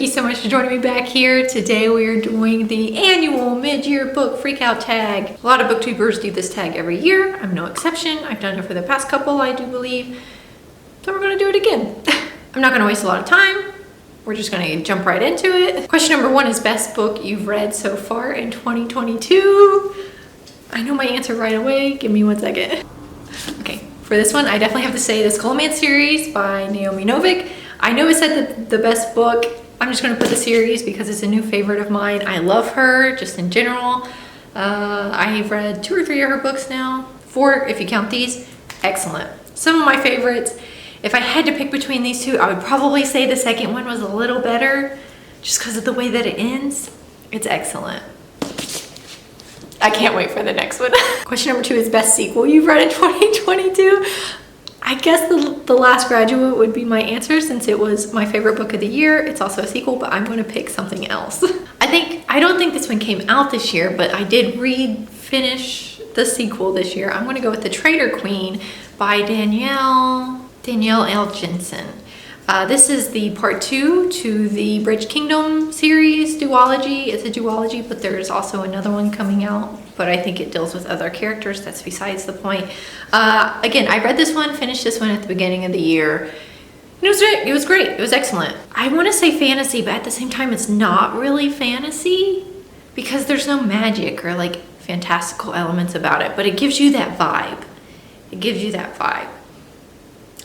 so much for joining me back here. Today we are doing the annual mid-year book freakout tag. A lot of booktubers do this tag every year. I'm no exception. I've done it for the past couple, I do believe. So we're gonna do it again. I'm not gonna waste a lot of time. We're just gonna jump right into it. Question number 1 is best book you've read so far in 2022. I know my answer right away. Give me 1 second. Okay, for this one, I definitely have to say the Skullman series by Naomi Novik. I know it said the best book. I'm just gonna put the series because it's a new favorite of mine. I love her just in general. I've read 2 or 3 of her books now. 4 if you count these. Excellent. Some of my favorites. If I had to pick between these 2, I would probably say the second one was a little better just because of the way that it ends. It's excellent. I can't wait for the next one. Question number 2 is best sequel you've read in 2022. I guess the Last Graduate would be my answer since it was my favorite book of the year. It's also a sequel, but I'm going to pick something else. I don't think this one came out this year, but I did finish the sequel this year. I'm going to go with The Traitor Queen by Danielle L. Jensen. This is the part 2 to the Bridge Kingdom series duology. It's a duology, but there's also another one coming out, but I think it deals with other characters. That's besides the point. Again, I read this one, finished this one at the beginning of the year. And it was great. It was excellent. I want to say fantasy, but at the same time, it's not really fantasy because there's no magic or like fantastical elements about it, but it gives you that vibe. It gives you that vibe.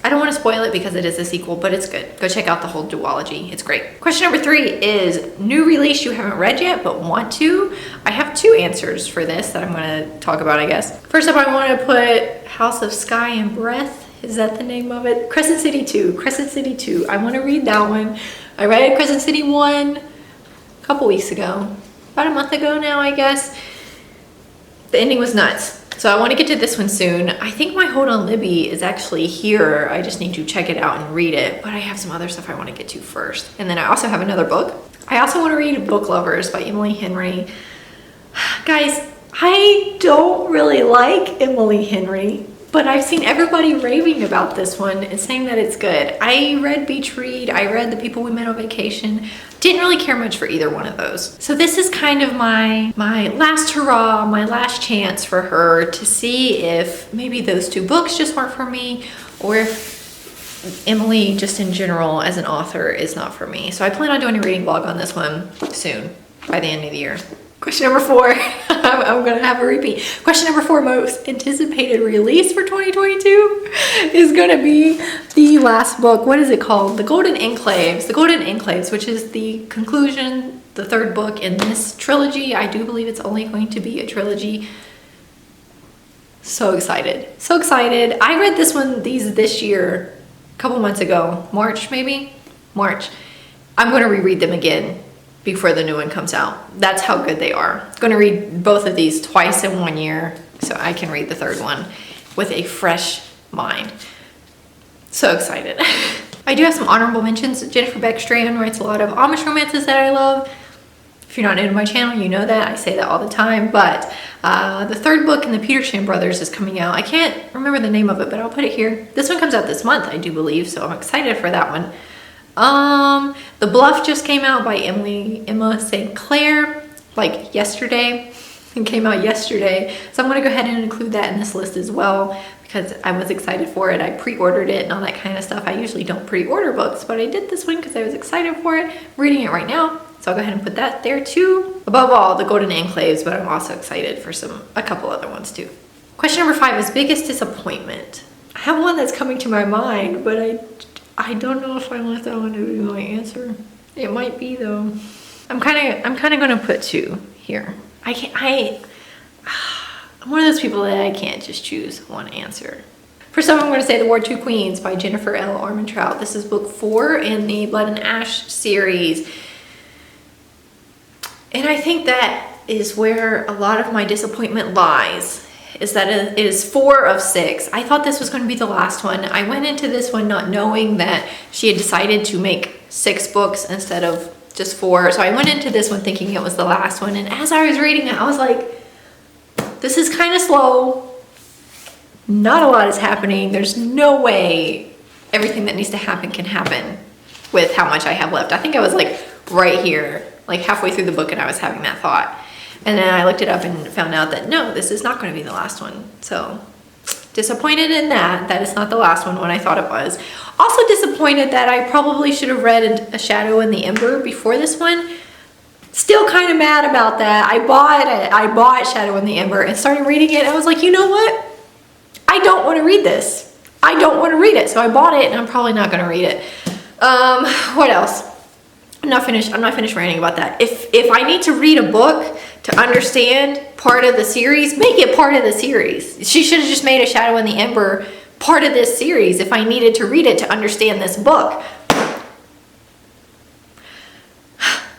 I don't want to spoil it because it is a sequel, but it's good. Go check out the whole duology. It's great. Question number 3 is new release you haven't read yet but want to. I have 2 answers for this that I'm going to talk about, I guess. First up, I want to put House of Sky and Breath. Is that the name of it? Crescent City 2. Crescent City 2. I want to read that one. I read Crescent City 1 a couple weeks ago. About a month ago now, I guess. The ending was nuts. So I want to get to this one soon. I think my Hold on Libby is actually here. I just need to check it out and read it, but I have some other stuff I want to get to first. And then I also have another book. I also want to read Book Lovers by Emily Henry. Guys, I don't really like Emily Henry, but I've seen everybody raving about this one and saying that it's good. I read Beach Read, I read The People We Met on Vacation. Didn't really care much for either one of those. So this is kind of my last hurrah, my last chance for her to see if maybe those 2 books just weren't for me or if Emily just in general as an author is not for me. So I plan on doing a reading vlog on this one soon, by the end of the year. Question number 4, I'm gonna have a repeat. Question number 4, most anticipated release for 2022 is gonna be the last book. What is it called? The Golden Enclaves. The Golden Enclaves, which is the conclusion, the 3rd book in this trilogy. I do believe it's only going to be a trilogy. So excited, so excited. I read this year, a couple months ago, March maybe? March. I'm gonna reread them again before the new one comes out. That's how good they are. I'm gonna read both of these twice in 1 year so I can read the 3rd one with a fresh mind. So excited. I do have some honorable mentions. Jennifer Beckstrand writes a lot of Amish romances that I love. If you're not new to my channel, you know that. I say that all the time, but the 3rd book in the Peterson Brothers is coming out. I can't remember the name of it, but I'll put it here. This one comes out this month, I do believe, so I'm excited for that one. The Bluff just came out by Emma St. Clair, like yesterday. It came out yesterday. So I'm going to go ahead and include that in this list as well because I was excited for it. I pre-ordered it and all that kind of stuff. I usually don't pre-order books, but I did this one because I was excited for it. I'm reading it right now. So I'll go ahead and put that there too. Above all, the Golden Enclaves, but I'm also excited for a couple other ones too. Question number 5 is biggest disappointment. I have one that's coming to my mind, but I don't know if I want that one to be my answer. It might be though. I'm kind of gonna put 2 here. I'm one of those people that I can't just choose one answer. First up, I'm gonna say The War of Two Queens by Jennifer L. Armentrout. This is book 4 in the Blood and Ash series. And I think that is where a lot of my disappointment lies. Is that it is 4 of 6. I thought this was going to be the last one. I went into this one not knowing that she had decided to make 6 books instead of just 4. So I went into this one thinking it was the last one. And as I was reading it, I was like, this is kind of slow. Not a lot is happening. There's no way everything that needs to happen can happen with how much I have left. I think I was like right here, like halfway through the book, and I was having that thought. And then I looked it up and found out that no, this is not going to be the last one. So disappointed in that it's not the last one when I thought it was. Also disappointed that I probably should have read A Shadow in the Ember before this one. Still kind of mad about that. I bought Shadow in the Ember and started reading it. And I was like, you know what? I don't want to read this. I don't want to read it. So I bought it and I'm probably not going to read it. What else? I'm not finished ranting about that. If I need to read a book to understand part of the series, make it part of the series. She should have just made A Shadow in the Ember part of this series if I needed to read it to understand this book.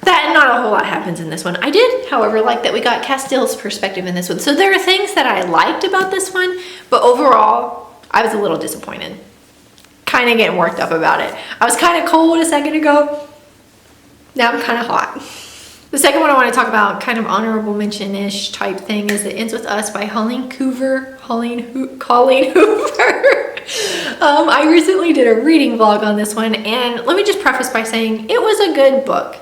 That not a whole lot happens in this one. I did, however, like that we got Castile's perspective in this one. So there are things that I liked about this one, but overall, I was a little disappointed. Kind of getting worked up about it. I was kind of cold a second ago. Now I'm kind of hot. The second one I want to talk about, kind of honorable mention-ish type thing, is It Ends With Us by Colleen Hoover. I recently did a reading vlog on this one, and let me just preface by saying it was a good book.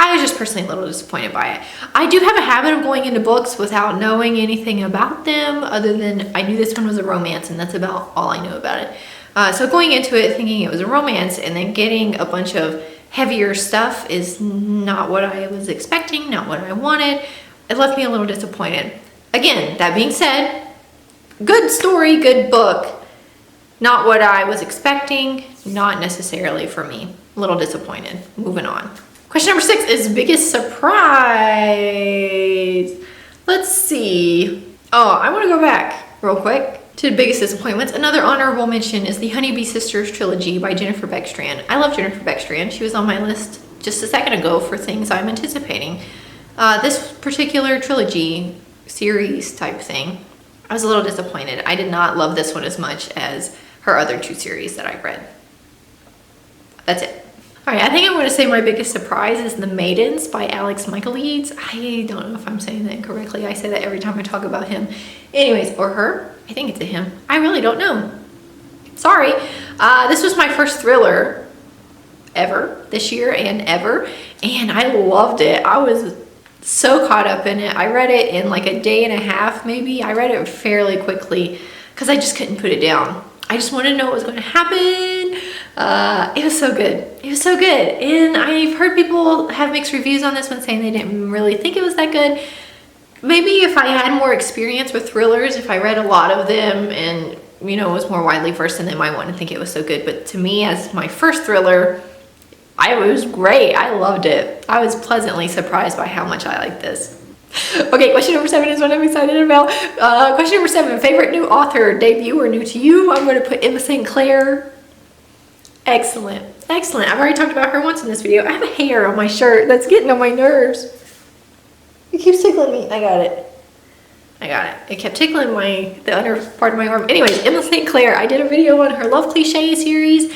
I was just personally a little disappointed by it. I do have a habit of going into books without knowing anything about them, other than I knew this one was a romance, and that's about all I knew about it. So going into it thinking it was a romance and then getting a bunch of heavier stuff is not what I was expecting, not what I wanted. It left me a little disappointed. Again, that being said, good story, good book. Not what I was expecting, not necessarily for me. A little disappointed. Moving on. Question number 6 is biggest surprise. Let's see. Oh, I want to go back real quick to the biggest disappointments. Another honorable mention is the Honeybee Sisters trilogy by Jennifer Beckstrand. I love Jennifer Beckstrand. She was on my list just a second ago for things I'm anticipating. This particular trilogy series type thing, I was a little disappointed. I did not love this one as much as her other 2 series that I read. That's it. All right, I think I'm going to say my biggest surprise is The Maidens by Alex Michaelides. I don't know if I'm saying that incorrectly. I say that every time I talk about him. Anyways, or her. I think it's a him. I really don't know. Sorry. This was my first thriller ever this year and ever, and I loved it. I was so caught up in it. I read it in like a day and a half, maybe. I read it fairly quickly because I just couldn't put it down. I just wanted to know what was going to happen. It was so good. It was so good. And I've heard people have mixed reviews on this one saying they didn't really think it was that good. Maybe if I had more experience with thrillers, if I read a lot of them and, you know, was more widely versed in them, I wouldn't think it was so good. But to me, as my first thriller, it was great. I loved it. I was pleasantly surprised by how much I liked this. Okay, question number 7 is what I'm excited about. Question number 7, favorite new author, debut or new to you? I'm going to put Emma St. Clair. Excellent. Excellent. I've already talked about her once in this video. I have a hair on my shirt that's getting on my nerves. It keeps tickling me. I got it. I got it. It kept tickling the under part of my arm. Anyways, Emma St. Clair. I did a video on her Love Cliché series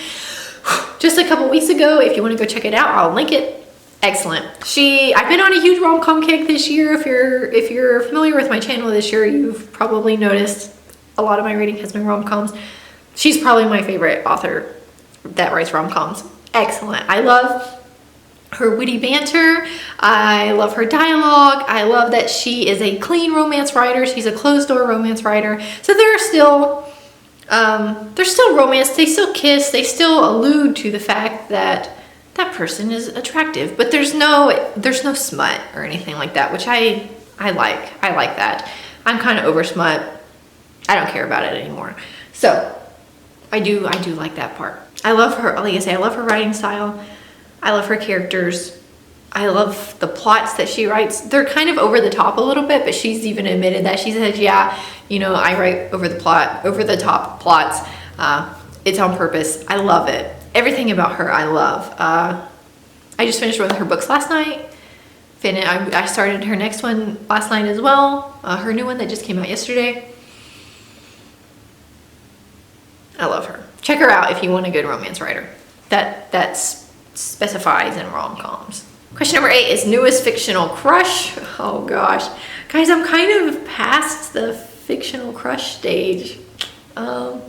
just a couple weeks ago. If you want to go check it out, I'll link it. Excellent. I've been on a huge rom-com kick this year. If you're familiar with my channel this year, you've probably noticed a lot of my reading has been rom-coms. She's probably my favorite author that writes rom-coms. Excellent. I love her witty banter. I love her dialogue. I love that she is a clean romance writer. She's a closed-door romance writer. So there's still romance. They still kiss. They still allude to the fact that that person is attractive, but there's no smut or anything like that, which I like. I like that. I'm kind of over smut. I don't care about it anymore. So I do like that part. I love her, like I say, I love her writing style. I love her characters. I love the plots that she writes. They're kind of over the top a little bit, but she's even admitted that. She says, yeah, you know, I write over the top plots. It's on purpose. I love it. Everything about her I love. I just finished one of her books last night. I started her next one last night as well. Her new one that just came out yesterday. I love her. Check her out if you want a good romance writer that specifies in rom-coms. Question number 8 is newest fictional crush. Oh gosh. Guys, I'm kind of past the fictional crush stage. I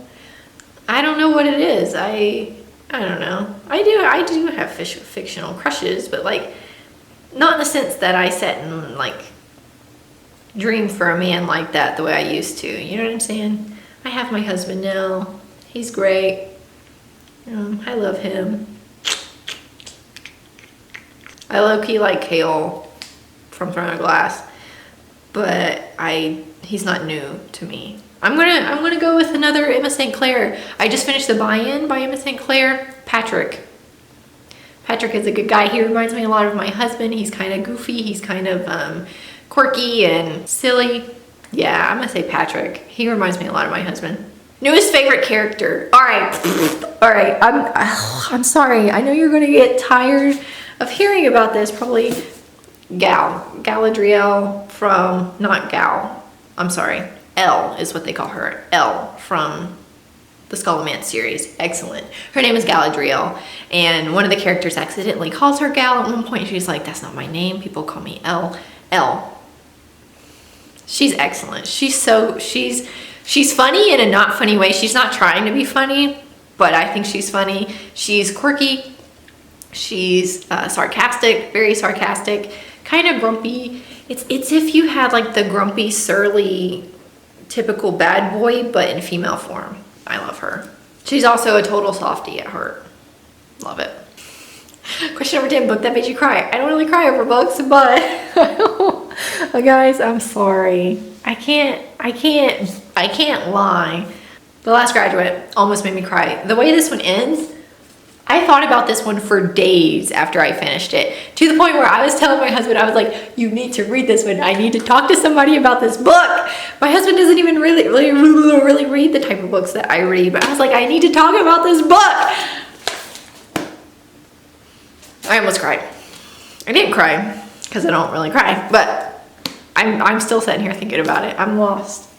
don't know what it is. I don't know. I do have fictional crushes, but like, not in the sense that I sit and like dream for a man like that the way I used to. You know what I'm saying? I have my husband now. He's great. I love him. I low-key like Kale from Throne of Glass, but he's not new to me. I'm gonna go with another Emma St. Clair. I just finished the buy-in by Emma St. Clair. Patrick. Patrick is a good guy. He reminds me a lot of my husband. He's kind of goofy. He's kind of quirky and silly. Yeah, I'm gonna say Patrick. He reminds me a lot of my husband. Newest favorite character. All right, all right. I'm sorry. I know you're gonna get tired of hearing about this. Probably Galadriel from, not Gal. I'm sorry. Elle is what they call her. Elle from the Scholomance series. Excellent. Her name is Galadriel, and one of the characters accidentally calls her Gal at one point. She's like, that's not my name. People call me Elle. Elle. She's excellent. She's funny in a not funny way. She's not trying to be funny, but I think she's funny. She's quirky. She's sarcastic, very sarcastic, kind of grumpy. It's if you had like the grumpy, surly, typical bad boy, but in female form. I love her. She's also a total softie at heart. Love it. Question number 10, book that made you cry. I don't really cry over books, but guys, I'm sorry. I can't lie. The Last Graduate almost made me cry. The way this one ends, I thought about this one for days after I finished it, to the point where I was telling my husband, I was like, you need to read this one. I need to talk to somebody about this book. My husband doesn't even really read the type of books that I read, but I was like, I need to talk about this book. I almost cried. I didn't cry because I don't really cry, but I'm still sitting here thinking about it. I'm lost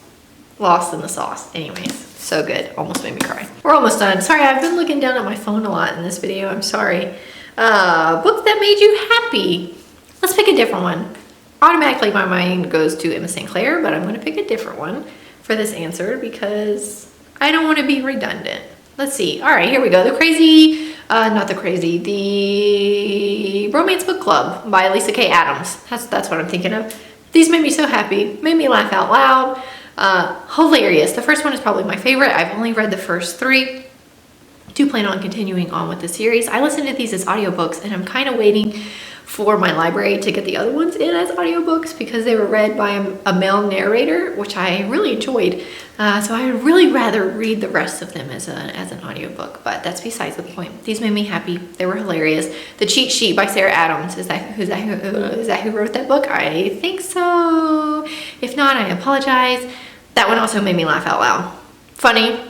in the sauce. Anyways. So good. Almost made me cry. We're almost done. Sorry, I've been looking down at my phone a lot in this video. I'm sorry. Book that made you happy. Let's pick a different one. Automatically my mind goes to Emma St. Clair, but I'm going to pick a different one for this answer because I don't want to be redundant. Let's see. All right, here we go. The Romance Book Club by Lisa K. Adams. That's what I'm thinking of. These made me so happy. Made me laugh out loud. Hilarious. The first one is probably my favorite. I've only read the first 3. Do plan on continuing on with the series. I listen to these as audiobooks, and I'm kind of waiting for my library to get the other ones in as audiobooks because they were read by a male narrator, which I really enjoyed. So I would really rather read the rest of them as an audiobook, but that's besides the point. These made me happy. They were hilarious. The Cheat Sheet by Sarah Adams. Is that who wrote that book? I think so. If not, I apologize. That one also made me laugh out loud. Funny,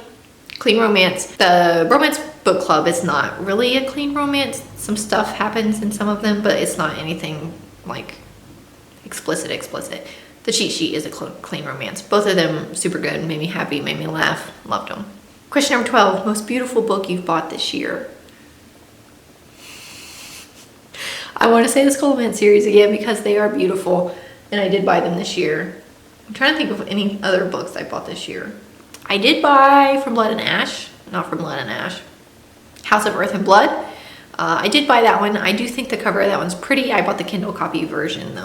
clean romance. The Romance Book Club is not really a clean romance. Some stuff happens in some of them, but it's not anything like explicit. The Cheat Sheet is a clean romance. Both of them super good, made me happy, made me laugh, loved them. Question number 12, most beautiful book you've bought this year. I want to say the Scholomance series again because they are beautiful and I did buy them this year. I'm trying to think of any other books I bought this year. I did buy From Blood and Ash, not From Blood and Ash, House of Earth and Blood. I did buy that one. I do think the cover of that one's pretty. I bought the Kindle copy version though.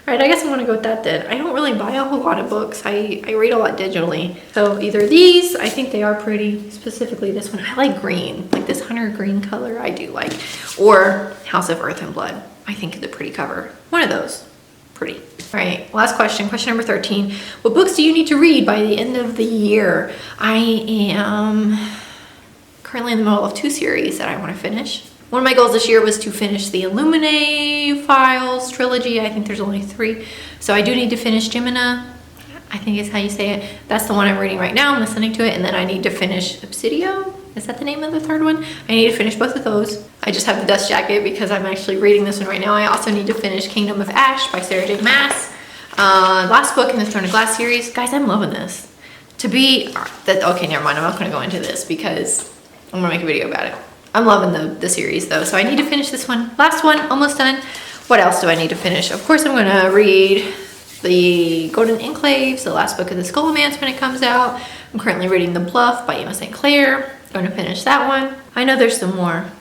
All right, I guess I'm gonna go with that then. I don't really buy a whole lot of books. I read a lot digitally. So either these, I think they are pretty, specifically this one. I like green, like this hunter green color I do like. Or House of Earth and Blood. I think it's a pretty cover. One of those, pretty. All right, last question, question number 13. What books do you need to read by the end of the year? I am currently in the middle of 2 series that I want to finish. One of my goals this year was to finish the Illuminae Files trilogy. I think there's only 3. So I do need to finish Gemina, I think is how you say it. That's the one I'm reading right now. I'm listening to it. And then I need to finish Obsidio. Is that the name of the 3rd one? I need to finish both of those. I just have the Dust Jacket because I'm actually reading this one right now. I also need to finish Kingdom of Ash by Sarah J. Maas. Last book in the Throne of Glass series. Guys, I'm loving this. Okay, never mind. I'm not going to go into this because I'm going to make a video about it. I'm loving the series though, so I need to finish this one. Last one, almost done. What else do I need to finish? Of course, I'm going to read the Golden Enclaves, the last book of the Scholomance when it comes out. I'm currently reading The Bluff by Emma St. Clair. I'm gonna finish that one. I know there's some more.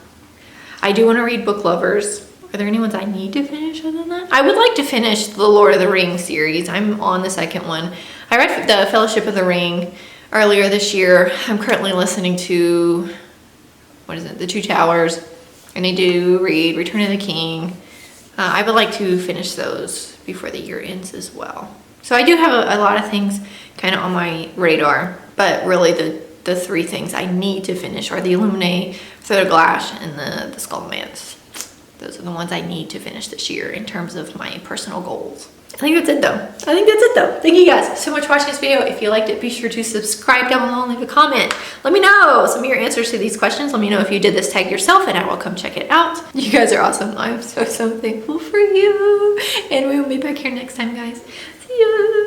I do want to read Book Lovers. Are there any ones I need to finish other than that? I would like to finish the Lord of the Rings series. I'm on the second one. I read the Fellowship of the Ring earlier this year. I'm currently listening to, what is it, The Two Towers. I need to read Return of the King. I would like to finish those before the year ends as well. So I do have a lot of things kind of on my radar, but really the three things I need to finish are the Illuminae, Glass, and the Skullman's. Those are the ones I need to finish this year in terms of my personal goals. I think that's it though. Thank you guys so much for watching this video. If you liked it, be sure to subscribe down below and leave a comment. Let me know some of your answers to these questions. Let me know if you did this tag yourself and I will come check it out. You guys are awesome. I'm so thankful for you. And we will be back here next time, guys. See ya.